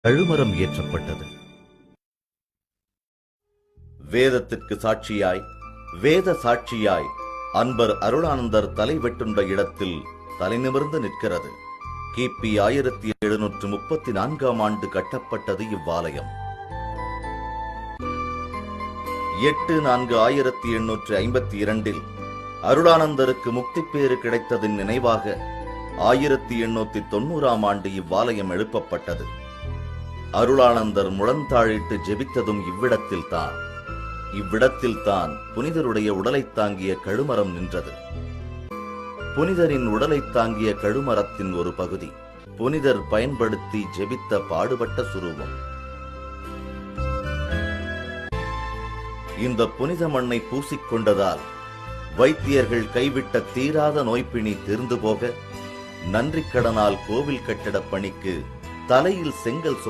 கழுமரம் ஏற்றப்பட்டது. வேதத்திற்கு சாட்சியாய், வேத சாட்சியாய் அன்பர் அருளானந்தர் தலை வெட்டுண்ட இடத்தில் தலைநிமிர்ந்து நிற்கிறது. கிபி 1734 கட்டப்பட்டது இவ்வாலயம். 8/4/1852 அருளானந்தருக்கு முக்திப்பேறு கிடைத்ததின் நினைவாக 1890 இவ்வாலயம் எழுப்பப்பட்டது. அருளானந்தர் முழந்தாழிட்டு ஜெபித்ததும் இவ்விடத்தில்தான். இவ்விடத்தில்தான் புனிதருடைய உடலைத் தாங்கிய கழுமரம் நின்றது. புனிதரின் உடலைத் தாங்கிய கழுமரத்தின் ஒரு பகுதி புனிதர் பயன்படுத்தி ஜெபித்த பாடுபட்ட சுரூபம். இந்த புனித மண்ணை பூசிக்கொண்டதால் வைத்தியர்கள் கைவிட்ட தீராத நோய்பிணி தீர்ந்து போக, நன்றிக்கடனால் கோவில் கட்டிடப் பணிக்கு தலையில் செங்கல் சும